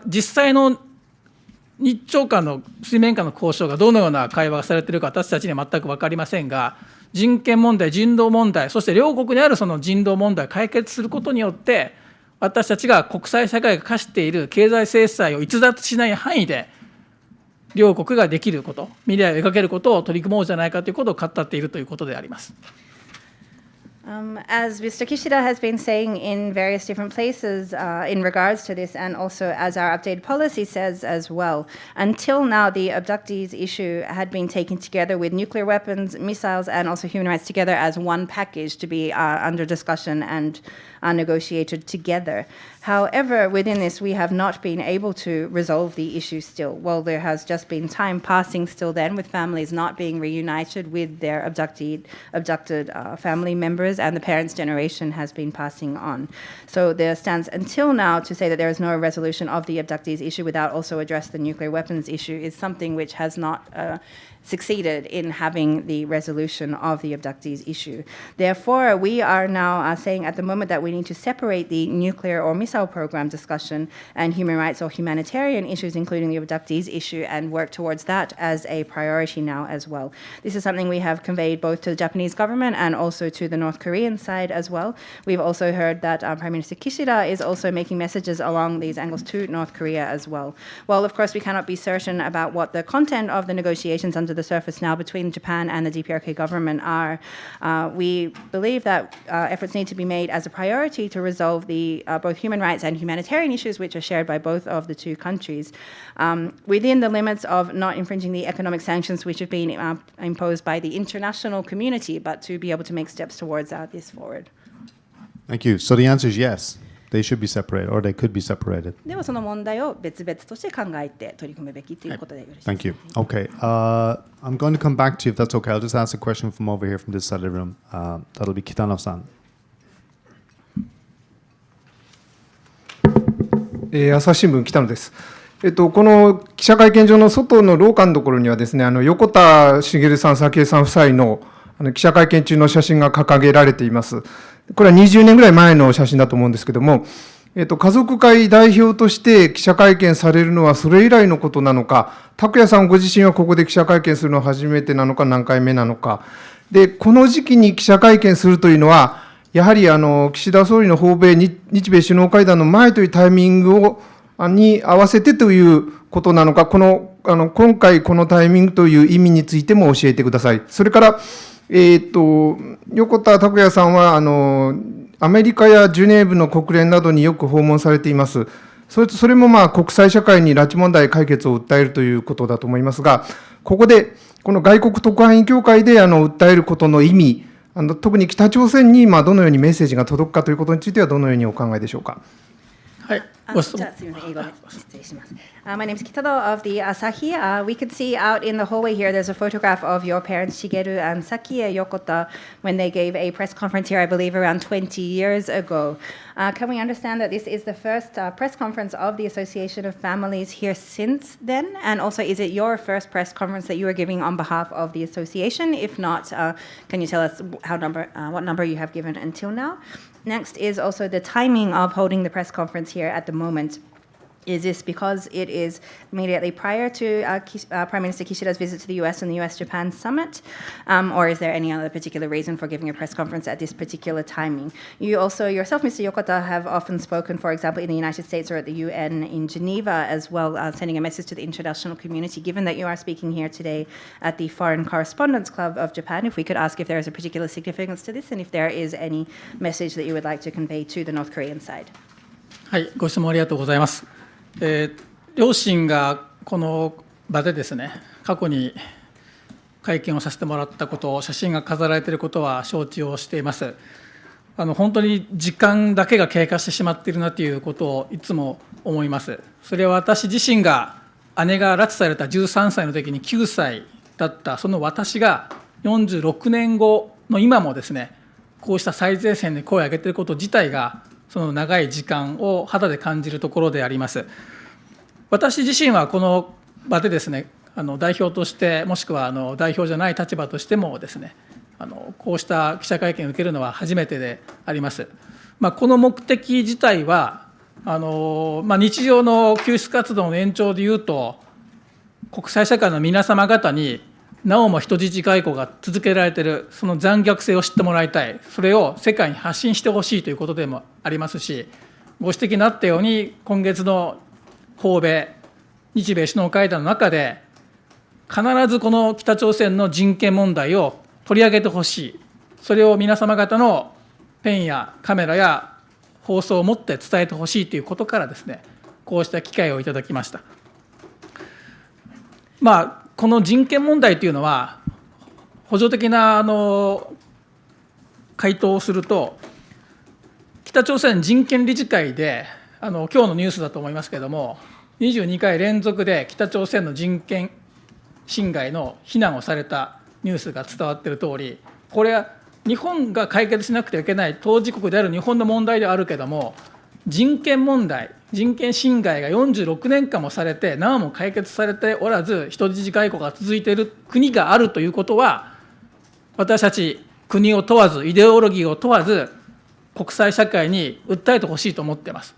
実際の日朝間の水面下の交渉がどのような会話がされているか、私たちには全く分かりませんが、人権問題、人道問題、そして両国にあるその人道問題を解決することによって、私たちが国際社会が課している経済制裁を逸脱しない範囲で、両国ができること、未来を描けることを取り組もうじゃないかということを語っているということであります。As Mr. Kishida has been saying in various different places in regards to this, and also as our updated policy says as well, until now the abductees issue had been taken together with nuclear weapons, missiles, and also human rights together as one package to be under discussion and negotiated together. However, within this, we have not been able to resolve the issue still. Well, there has just been time passing still then, with families not being reunited with their abducted family members, and the parents' generation has been passing on. So there stands until now to say that there is no resolution of the abductees issue without also address the nuclear weapons issue is something which has not succeeded in having the resolution of the abductees issue. Therefore, we are now saying at the moment that we need to separate the nuclear or missile program discussion and human rights or humanitarian issues, including the abductees issue, and work towards that as a priority now as well. This is something we have conveyed both to the Japanese government and also to the North Korean side as well. We've also heard that Prime Minister Kishida is also making messages along these angles to North Korea as well. While, of course, we cannot be certain about what the content of the negotiations under the surface now between Japan and the DPRK government are, we believe that efforts need to be made as a priority to resolve the both human rights and humanitarian issues which are shared by both of the two countries within the limits of not infringing the economic sanctions which have been imposed by the international community, but to be able to make steps towards this forward. Thank you. So the answer is yes. They should be separated, or they could be separated. ではその問題を別々として考えて取り組むべきということでよろしいですか。Thank you. Okay. I'm going to come back to you if that's okay. I'll just ask a question from over here from this side of the room. That'll be Kitano-san. 朝日新聞北野です。この記者会見場の外の廊下のところにはですね、横田滋さん、早紀江さん夫妻の記者会見中の写真が掲げられています。これは20年ぐらい前の写真だと思うんですけども、家族会代表として記者会見されるのはそれ以来のことなのか、拓也さんご自身はここで記者会見するのは初めてなのか、何回目なのか。で、この時期に記者会見するというのは、やはり岸田総理の訪米、日米首脳会談の前というタイミングに合わせてということなのか、今回このタイミングという意味についても教えてください。それから、横田拓也さんはアメリカやジュネーブの国連などによく訪問されています。それも国際社会に拉致問題解決を訴えるということだと思いますが、ここでこの外国特派員協会で訴えることの意味、特に北朝鮮にどのようにメッセージが届くかということについてはどのようにお考えでしょうか。はい、じゃあすみません、英語で失礼します。My name is Kitado of the Asahi. We could see out in the hallway here, there's a photograph of your parents, Shigeru and Takuya Yokota, when they gave a press conference here, I believe, around 20 years ago. Can we understand that this is the first press conference of the Association of Families here since then? And also, is it your first press conference that you are giving on behalf of the association? If not, can you tell us what number you have given until now? Next is also the timing of holding the press conference here at the moment. Is this because it is immediately prior to Prime Minister Kishida's visit to the US and the US-Japan summit? Or is there any other particular reason for giving a press conference at this particular timing? You also, yourself, Mr. Yokota, have often spoken, for example, in the United States or at the UN in Geneva as well, sending a message to the international community. Given that you are speaking here today at the Foreign Correspondents Club of Japan, if we could ask if there is a particular significance to this and if there is any message that you would like to convey to the North Korean side. はい、ご質問ありがとうございます。両親がこの場でですね、過去に会見をさせてもらったこと、写真が飾られていることは承知をしています。本当に時間だけが経過してしまっているなということをいつも思います。それは私自身が姉が拉致された13歳の時に9歳だったその私が46年後の今もですね、こうした最前線で声を上げていること自体がその長い時間を肌で感じるところであります。私自身はこの場でですね、代表としてもしくは代表じゃない立場としてもですね、こうした記者会見を受けるのは初めてであります。この目的自体は日常の救出活動の延長でいうと、国際社会の皆様方になおも人質解雇が続けられている、その残虐性を知ってもらいたい、それを世界に発信してほしいということでもありますし、ご指摘になったように、今月の訪米、日米首脳会談の中で、必ずこの北朝鮮の人権問題を取り上げてほしい、それを皆様方のペンやカメラや放送を持って伝えてほしいということからですね、こうした機会をいただきました。この人権問題というのは、補助的な回答をすると、北朝鮮人権理事会で、今日のニュースだと思いますけれども、22回連続で北朝鮮の人権侵害の非難をされたニュースが伝わっているとおり、これは日本が解決しなくてはいけない当事国である日本の問題ではあるけれども、人権問題、人権侵害が46年間もされて、なおも解決されておらず、人質解雇が続いている国があるということは、私たち、国を問わず、イデオロギーを問わず、国際社会に訴えてほしいと思っています。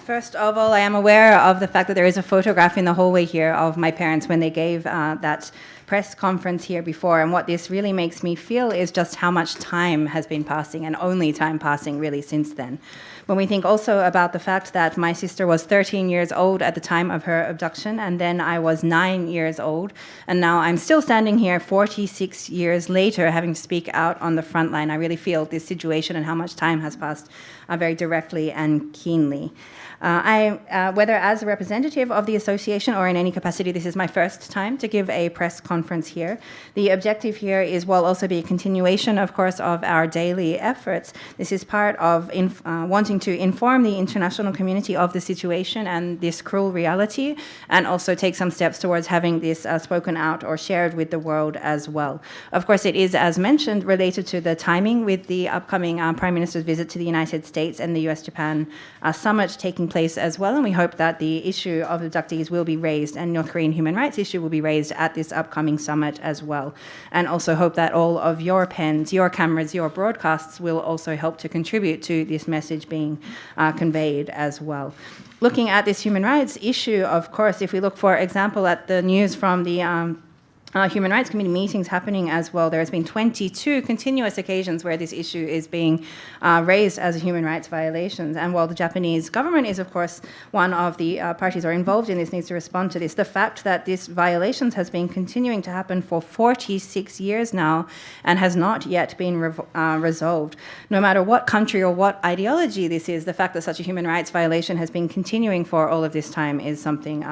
First of all, I am aware of the fact that there is a photograph in the hallway here of my parents when they gave that press conference here before. And what this really makes me feel is just how much time has been passing, and only time passing really since then. When we think also about the fact that my sister was 13 years old at the time of her abduction, and then I was 9 years old, and now I'm still standing here 46 years later having to speak out on the front line, I really feel this situation and how much time has passed very directly and keenly. Whether as a representative of the association or in any capacity, this is my first time to give a press conference here. The objective here will also be a continuation, of course, of our daily efforts. This is part of wanting to inform the international community of the situation and this cruel reality, and also take some steps towards having this spoken out or shared with the world as well. Of course, it is, as mentioned, related to the timing with the upcoming Prime Minister's visit to the United States and the US-Japan summit taking place as well, and we hope that the issue of abductees will be raised and North Korean human rights issue will be raised at this upcoming summit as well, and also hope that all of your pens, your cameras, your broadcasts will also help to contribute to this message being conveyed as well. Looking at this human rights issue, of course, if we look, for example, at the news from the Human Rights Committee meetings happening as well, there has been 22 continuous occasions where this issue is being raised as a human rights violations. And while the Japanese government is, of course, one of the parties are involved in this, needs to respond to this, the fact that this violations has been continuing to happen for 46 years now and has not yet been resolved. No matter what country or what ideology this is, the fact that such a human rights violation has been continuing for all of this time is something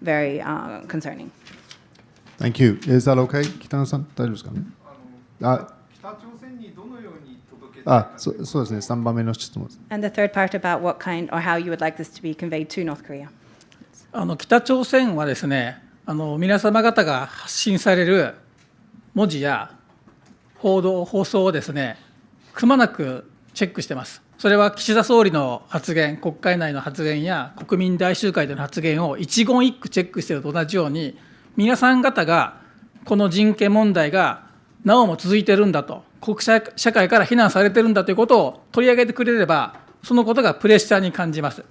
very concerning. Thank you. Is that okay? 北野さん、大丈夫ですかね。北朝鮮にどのように届けそうですね、3番目の質問です。And the third part about what kind or how you would like this to be conveyed to North Korea. 北朝鮮はですね、皆様方が発信される文字や報道、放送をですね、くまなくチェックしてます。それは岸田総理の発言、国会内の発言や国民大集会での発言を一言一句チェックしていると同じように、皆さん方がこの人権問題がなおも続いているんだと、国際社会から非難されているんだということを取り上げてくれれば、そのことがプレッシャーに感じます。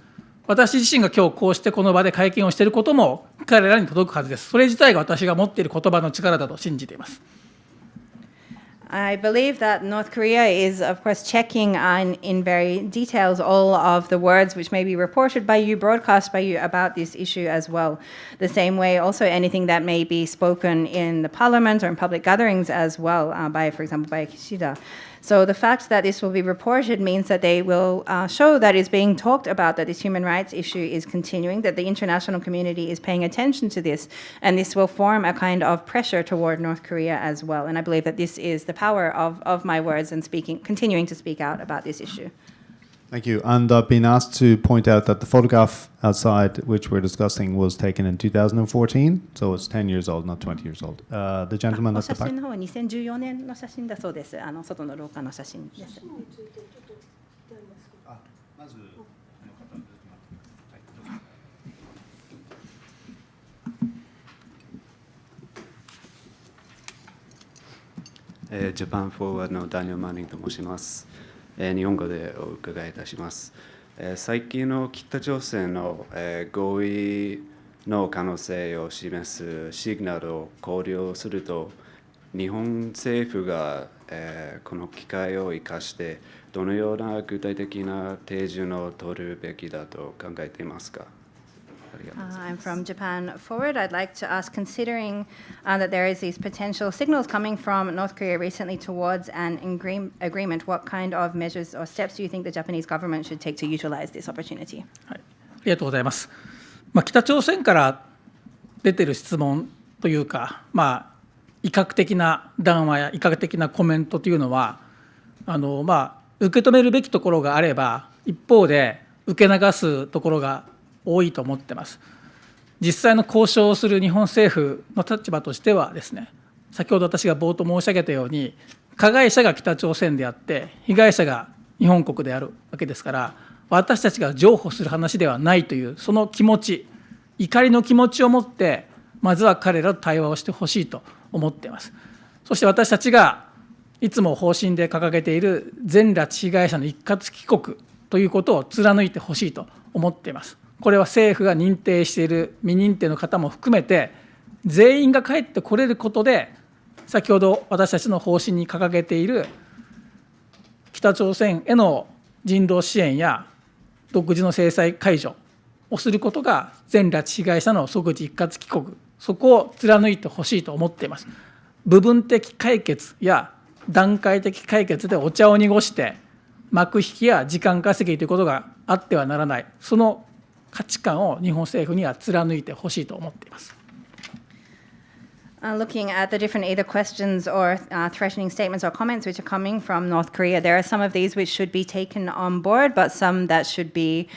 私自身が今日こうしてこの場で会見をしていることも彼らに届くはずです。それ自体が私が持っている言葉の力だと信じています。I believe that North Korea is, of course, checking in very details all of the words which may be reported by you, broadcast by you about this issue as well. The same way, also anything that may be spoken in the parliament or in public gatherings as well, by, for example, by Kishida. So the fact that this will be reported means that they will show that it's being talked about, that this human rights issue is continuing, that the international community is paying attention to this, and this will form a kind of pressure toward North Korea as well. And I believe that this is the power of my words and continuing to speak out about this issue. Thank you. And I've been asked to point out that the photograph outside, which we're discussing, was taken in 2014, so it's 10 years old, not 20 years old. The gentleman at the 写 back. 真の方は2014年の写真だそうです。外の廊下の写真です。ジャパンフォーワードのダニエル・マニングと申します。日本語でお伺いいたします。最近の北朝鮮の合意の可能性を示すシグナルを考慮すると、日本政府がこの機会を生かしてどのような具体的な手順を取るべきだと考えていますか？I'm from Japan Forward. I'd like to ask, considering that there is these potential signals coming from North Korea recently towards an agreement, what kind of measures or steps do you think the Japanese government should take to utilize this opportunity? はい、ありがとうございます。北朝鮮から出ている質問というか、威嚇的な談話や威嚇的なコメントというのは、受け止めるべきところがあれば、一方で受け流すところが多いと思ってます。実際の交渉をする日本政府の立場としてはですね、先ほど私が冒頭申し上げたように、加害者が北朝鮮であって被害者が日本国であるわけですから、私たちが譲歩する話ではないというその気持ち、怒りの気持ちを持ってまずは彼らと対話をしてほしいと思っています。そして私たちがいつも方針で掲げている全拉致被害者の一括帰国ということを貫いてほしいと思っています。これは政府が認定している未認定の方も含めて全員が帰ってこれることで、先ほど私たちの方針に掲げている北朝鮮への人道支援や独自の制裁解除をすることが全拉致被害者の即時一括帰国、そこを貫いてほしいと思っています。部分的解決や段階的解決でお茶を濁して幕引きや時間稼ぎということがあってはならない、その価値観を日本政府には貫いてほしいと思っています。Looking at the different either questions or threatening statements or comments which are coming from North Korea, there are some of these which should be taken on board, but some that should be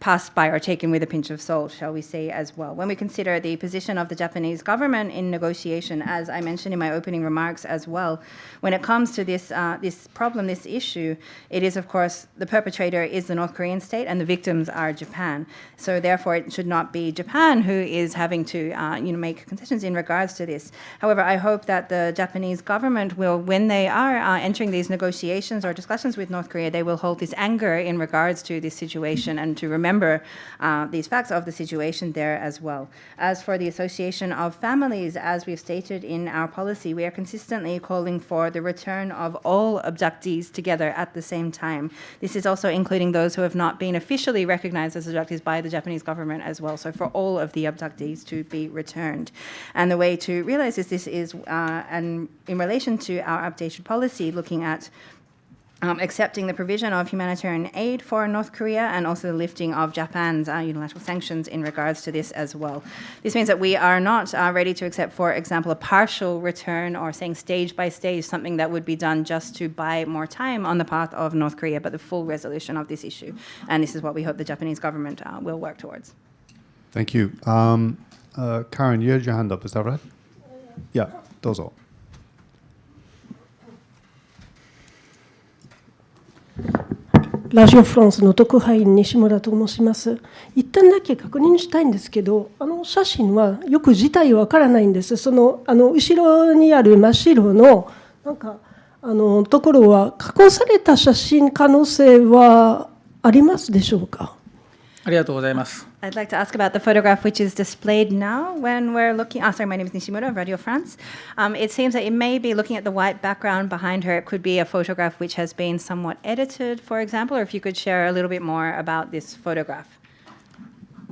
passed by or taken with a pinch of salt, shall we say, as well. When we consider the position of the Japanese government in negotiation, as I mentioned in my opening remarks as well, when it comes to this problem, this issue, it is, of course, the perpetrator is the North Korean state and the victims are Japan. So therefore, it should not be Japan who is having to make concessions in regards to this. However, I hope that the Japanese government will, when they are entering these negotiations or discussions with North Korea, they will hold this anger in regards to this situation and to remember these facts of the situation there as well. As for the association of families, as we've stated in our policy, we are consistently calling for the return of all abductees together at the same time. This is also including those who have not been officially recognized as abductees by the Japanese government as well. So for all of the abductees to be returned. And the way to realize this is and in relation to our updated policy, looking at accepting the provision of humanitarian aid for North Korea and also the lifting of Japan's unilateral sanctions in regards to this as well. This means that we are not ready to accept, for example, a partial return or saying stage by stage, something that would be done just to buy more time on the part of North Korea, but the full resolution of this issue. And this is what we hope the Japanese government will work towards. Thank you. Karen, you had your hand up, is that right? Yeah, どうぞ。ラジオフランスの特派員西村と申します。一点だけ確認したいんですけど、写真はよく自体わからないんです。後ろにある真っ白のところは加工された写真可能性はありますでしょうか。ありがとうございます。I'd like to ask about the photograph which is displayed now when we're looking. Sorry, my name is Nishimura of Radio France. It seems that it may be looking at the white background behind her. It could be a photograph which has been somewhat edited, for example, or if you could share a little bit more about this photograph.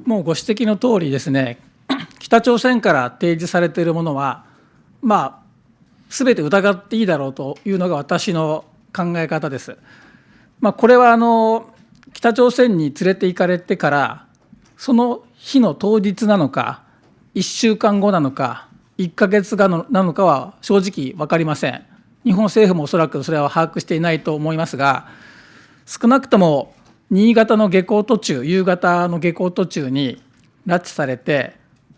もうご指摘の通りですね、北朝鮮から提示されているものは、すべて疑っていいだろうというのが私の考え方です。これは北朝鮮に連れて行かれてからその日の当日なのか1週間後なのか1ヶ月後なのかは正直分かりません。日本政府もおそらくそれは把握していないと思いますが、少なくとも新潟の下校途中、夕方の下校途中に拉致されて、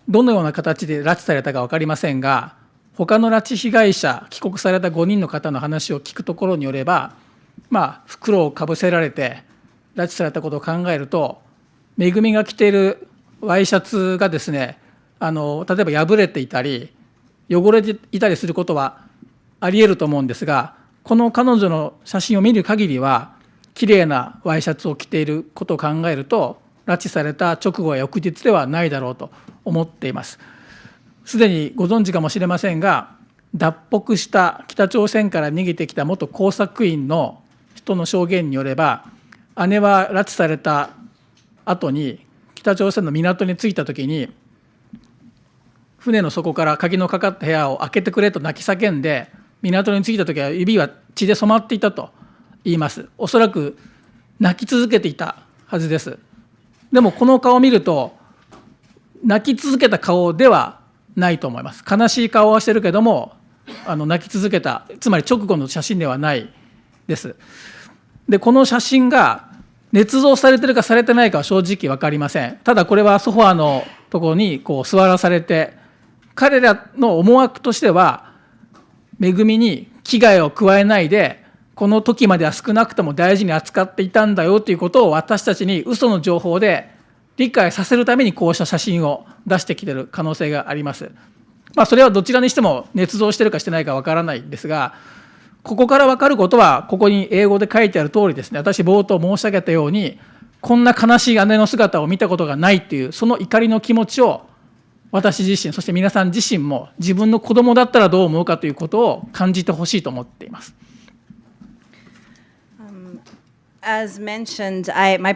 どのような形で拉致されたか分かりませんが、他の拉致被害者、帰国された5人の方の話を聞くところによれば、袋をかぶせられて拉致されたことを考えると、めぐみが着ているワイシャツがですね、例えば破れていたり汚れていたりすることはありえると思うんですが、この彼女の写真を見る限りはきれいなワイシャツを着ていることを考えると、拉致された直後や翌日ではないだろうと思っています。すでにご存知かもしれませんが、脱北した北朝鮮から逃げてきた元工作員の人の証言によれば、姉は拉致された後に北朝鮮の港に着いたときに、船の底から鍵のかかった部屋を開けてくれと泣き叫んで、港に着いたときは指は血で染まっていたと言います。おそらく泣き続けていたはずです。でもこの顔を見ると泣き続けた顔ではないと思います。悲しい顔はしてるけども泣き続けた、つまり直後の写真ではないです。でこの写真が捏造されてるかされてないかは正直分かりません。ただこれはソファーのところに座らされて、彼らの思惑としてはめぐみに危害を加えないで、この時までは少なくとも大事に扱っていたんだよということを私たちに嘘の情報で理解させるためにこうした写真を出してきている可能性があります。それはどちらにしても捏造しているかしてないか分からないんですが、ここから分かることはここに英語で書いてある通りですね、私冒頭申し上げたように、こんな悲しい姉の姿を見たことがないというその怒りの気持ちを私自身、そして皆さん自身も自分の子供だったらどう思うかということを感じてほしいと思っています。As mentioned,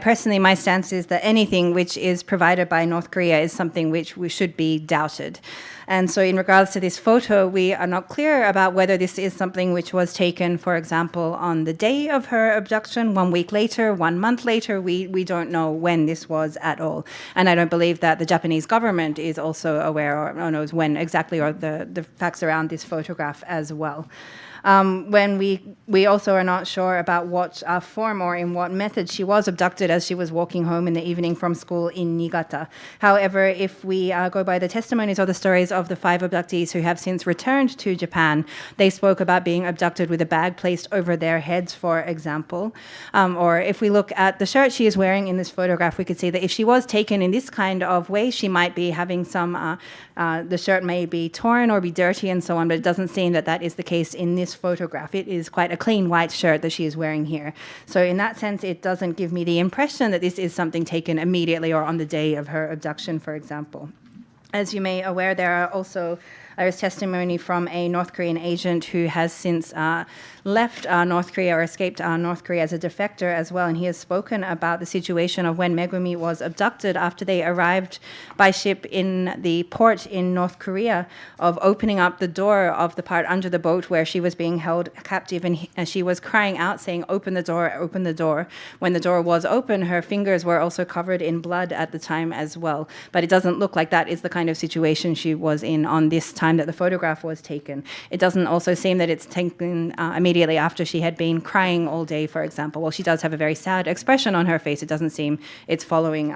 personally, my stance is that anything which is provided by North Korea is something which we should be doubted. And so in regards to this photo, we are not clear about whether this is something which was taken, for example, on the day of her abduction, 1 week later, 1 month later. We don't know when this was at all. And I don't believe that the Japanese government is also aware or knows when exactly, or the facts around this photograph as well. When we also are not sure about what form or in what method she was abducted as she was walking home in the evening from school in Niigata. However, if we go by the testimonies or the stories of the 5 abductees who have since returned to Japan, they spoke about being abducted with a bag placed over their heads, for example. Or if we look at the shirt she is wearing in this photograph, we could see that if she was taken in this kind of way, she might be having some, the shirt may be torn or be dirty and so on, but it doesn't seem that that is the case in this photograph. It is quite a clean white shirt that she is wearing here. So in that sense, it doesn't give me the impression that this is something taken immediately or on the day of her abduction, for example. As you may be aware, there are also There is testimony from a North Korean agent who has since left North Korea or escaped North Korea as a defector as well, and he has spoken about the situation of when Megumi was abducted after they arrived by ship in the port in North Korea, of opening up the door of the part under the boat where she was being held captive, and she was crying out saying, "Open the door, open the door." When the door was open, her fingers were also covered in blood at the time as well. But it doesn't look like that is the kind of situation she was in on this time that the photograph was taken. It doesn't also seem that it's taken immediately after she had been crying all day, for example. Well, she does have a very sad expression on her face. It doesn't seem it's following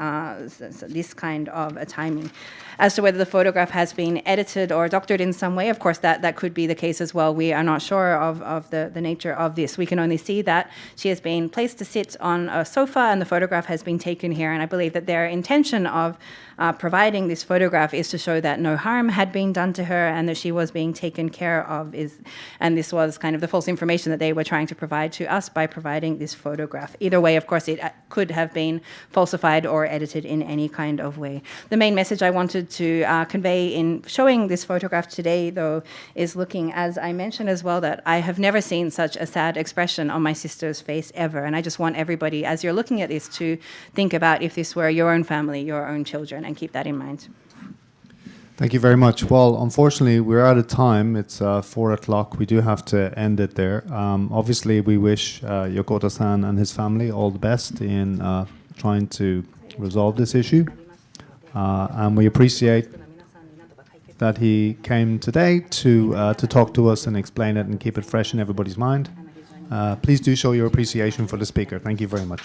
this kind of a timing. As to whether the photograph has been edited or doctored in some way, of course, that could be the case as well. We are not sure of the nature of this. We can only see that she has been placed to sit on a sofa and the photograph has been taken here. And I believe that their intention of providing this photograph is to show that no harm had been done to her and that she was being taken care of. And this was kind of the false information that they were trying to provide to us by providing this photograph. Either way, of course, it could have been falsified or edited in any kind of way. The main message I wanted to convey in showing this photograph today, though, is looking, as I mentioned as well, that I have never seen such a sad expression on my sister's face ever. And I just want everybody, as you're looking at this, to think about if this were your own family, your own children, and keep that in mind. Thank you very much. Well, unfortunately, we're out of time. It's 4 o'clock. We do have to end it there. Obviously, we wish Yokota-san and his family all the best in trying to resolve this issue. And we appreciate that he came today to talk to us and explain it and keep it fresh in everybody's mind. Please do show your appreciation for the speaker. Thank you very much.